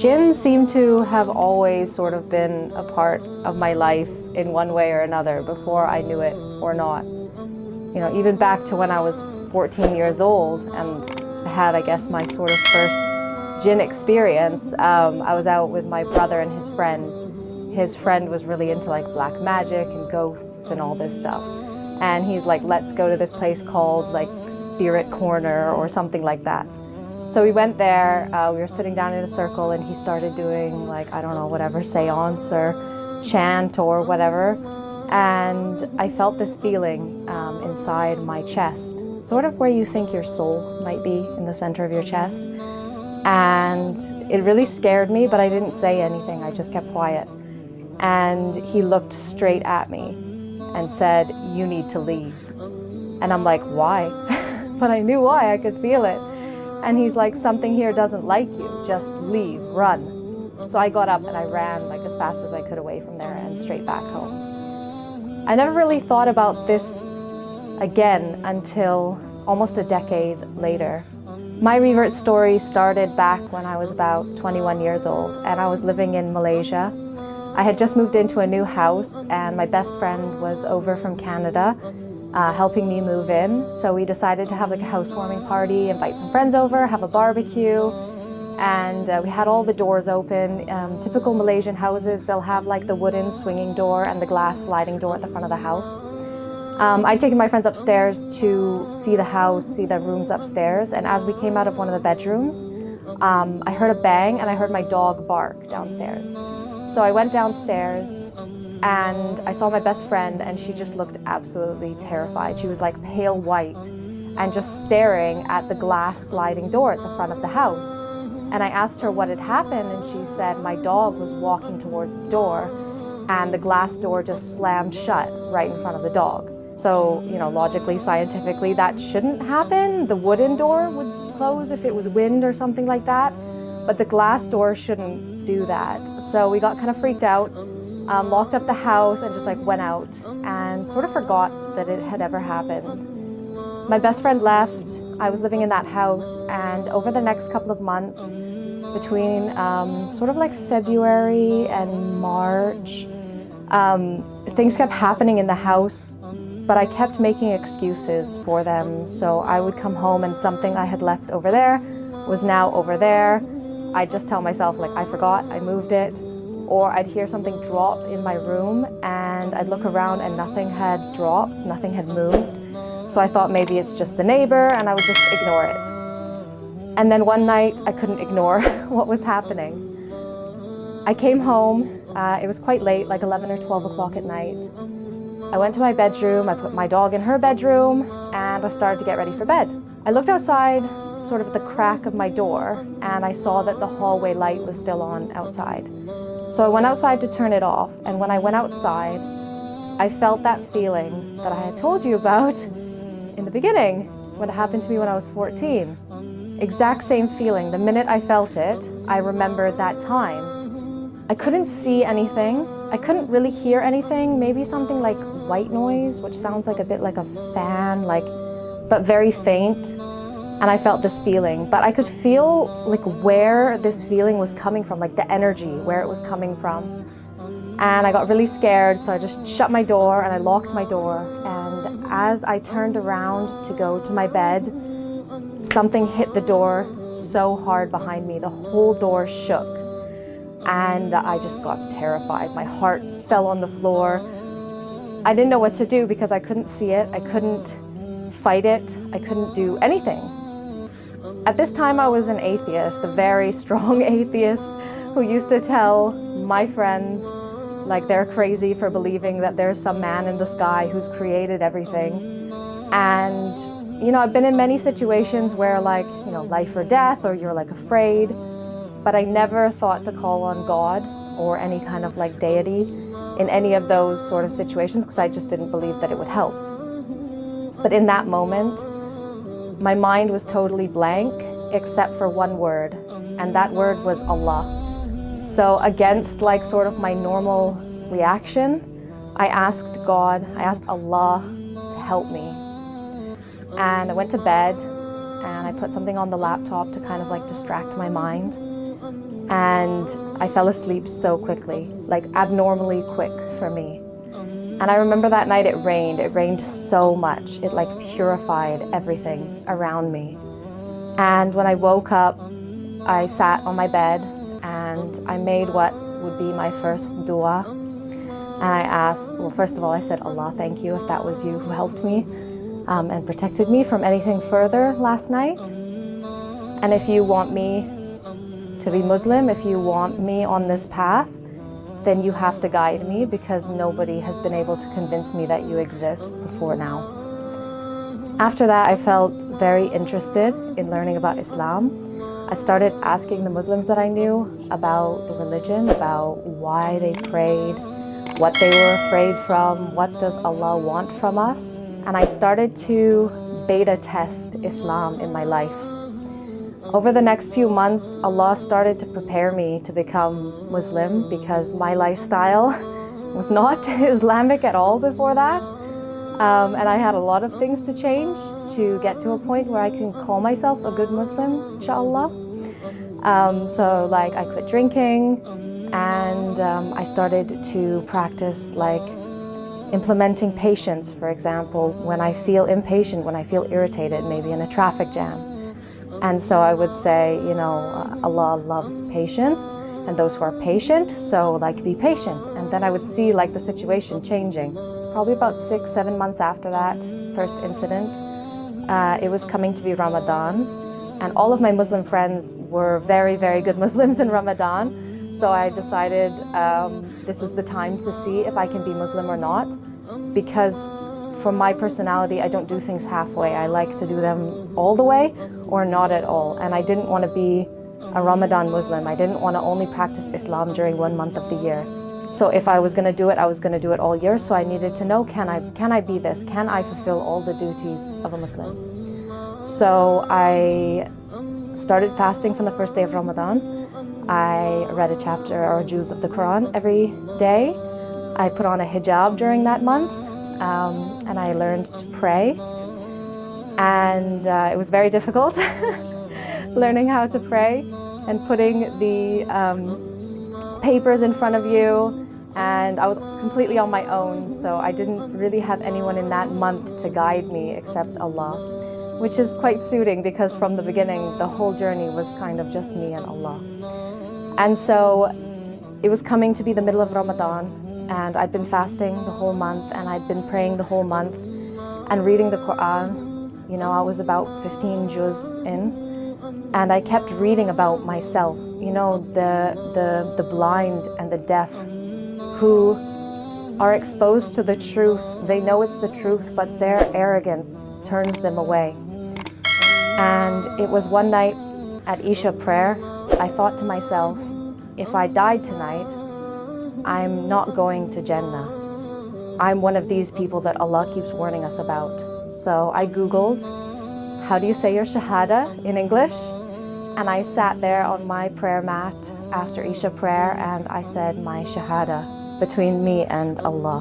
Jinn seem to have always sort of been a part of my life in one way or another before I knew it or not. You know, even back to when I was 14 years old and had, I guess, my sort of first Jinn experience. I was out with my brother and his friend. His friend was really into like black magic and ghosts and all this stuff. And he's like, let's go to this place called like Spirit Corner or something like that. So we went there, we were sitting down in a circle and he started doing like, I don't know, whatever, seance or chant or whatever. And I felt this feeling inside my chest, sort of where you think your soul might be, in the center of your chest. And it really scared me, but I didn't say anything, I just kept quiet. And he looked straight at me and said, you need to leave. And I'm like, why? But I knew why, I could feel it. And he's like, something here doesn't like you, just leave, run. So I got up and I ran like as fast as I could away from there and straight back home. I never really thought about this again until almost a decade later. My revert story started back when I was about 21 years old and I was living in Malaysia. I had just moved into a new house and my best friend was over from Canada helping me move in. So we decided to have like a housewarming party, invite some friends over, have a barbecue, and we had all the doors open. Typical Malaysian houses, they'll have like the wooden swinging door and the glass sliding door at the front of the house. I'd taken my friends upstairs to see the house, see the rooms upstairs, and as we came out of one of the bedrooms, I heard a bang and I heard my dog bark downstairs. So I went downstairs and I saw my best friend and she just looked absolutely terrified. She was like pale white and just staring at the glass sliding door at the front of the house. And I asked her what had happened and she said my dog was walking towards the door and the glass door just slammed shut right in front of the dog. So, you know, logically, scientifically, that shouldn't happen. The wooden door would close if it was wind or something like that, but the glass door shouldn't do that. So we got kind of freaked out, locked up the house and just like went out and sort of forgot that it had ever happened. My best friend left, I was living in that house, and over the next couple of months, between sort of like February and March, things kept happening in the house, but I kept making excuses for them. So I would come home and something I had left over there was now over there. I'd just tell myself like, I forgot, I moved it. Or I'd hear something drop in my room and I'd look around and nothing had dropped, nothing had moved. So I thought maybe it's just the neighbor and I would just ignore it. And then one night I couldn't ignore what was happening. I came home, it was quite late, like 11 or 12 o'clock at night. I went to my bedroom, I put my dog in her bedroom, and I started to get ready for bed. I looked outside, sort of at the crack of my door, and I saw that the hallway light was still on outside. So I went outside to turn it off, and when I went outside, I felt that feeling that I had told you about in the beginning, when it happened to me when I was 14. Exact same feeling. The minute I felt it, I remembered that time. I couldn't see anything. I couldn't really hear anything, maybe something like white noise, which sounds like a bit like a fan, but very faint. And I felt this feeling, but I could feel like where this feeling was coming from, like the energy, where it was coming from. And I got really scared, so I just shut my door and I locked my door. And as I turned around to go to my bed, something hit the door so hard behind me. The whole door shook. And I just got terrified. My heart fell on the floor. I didn't know what to do because I couldn't see it. I couldn't fight it. I couldn't do anything. At this time, I was an atheist, a very strong atheist who used to tell my friends like they're crazy for believing that there's some man in the sky who's created everything. And, you know, I've been in many situations where like, you know, life or death, or you're like afraid, but I never thought to call on God or any kind of like deity in any of those sort of situations because I just didn't believe that it would help. But in that moment, my mind was totally blank except for one word, and that word was Allah. So against like sort of my normal reaction, I asked God, I asked Allah to help me. And I went to bed and I put something on the laptop to kind of like distract my mind. and I fell asleep so quickly, like abnormally quick for me. And I remember that night it rained so much. It like purified everything around me. And when I woke up, I sat on my bed and I made what would be my first dua. And I asked, well, first of all, I said, Allah, thank you if that was you who helped me and protected me from anything further last night. And if you want me to be Muslim, if you want me on this path, then you have to guide me, because nobody has been able to convince me that you exist before now. After that, I felt very interested in learning about Islam. I started asking the Muslims that I knew about the religion, about why they prayed, what they were afraid from, what does Allah want from us. And I started to beta test Islam in my life. Over the next few months, Allah started to prepare me to become Muslim, because my lifestyle was not Islamic at all before that. And I had a lot of things to change to get to a point where I can call myself a good Muslim, inshallah. So like I quit drinking, and I started to practice like implementing patience, for example, when I feel impatient, when I feel irritated, maybe in a traffic jam. And so I would say, you know, Allah loves patience and those who are patient, so like be patient. And then I would see like the situation changing. Probably about 6-7 months after that first incident, it was coming to be Ramadan. And all of my Muslim friends were very, very good Muslims in Ramadan. So I decided this is the time to see if I can be Muslim or not. Because from my personality, I don't do things halfway. I like to do them all the way or not at all. And I didn't want to be a Ramadan Muslim. I didn't want to only practice Islam during 1 month of the year. So if I was going to do it, I was going to do it all year. So I needed to know, can I be this? Can I fulfill all the duties of a Muslim? So I started fasting from the first day of Ramadan. I read a chapter or a juz of the Quran every day. I put on a hijab during that month. And I learned to pray, and it was very difficult learning how to pray and putting the papers in front of you, and I was completely on my own, so I didn't really have anyone in that month to guide me except Allah, which is quite suiting, because from the beginning the whole journey was kind of just me and Allah. And so it was coming to be the middle of Ramadan, and I'd been fasting the whole month, and I'd been praying the whole month and reading the Quran. You know, I was about 15 juz in, and I kept reading about myself, you know, the blind and the deaf who are exposed to the truth. They know it's the truth, but their arrogance turns them away. And it was one night at Isha prayer, I thought to myself, if I died tonight, I'm not going to Jannah. I'm one of these people that Allah keeps warning us about. So I Googled, how do you say your Shahada in English? And I sat there on my prayer mat after Isha prayer, and I said my Shahada between me and Allah.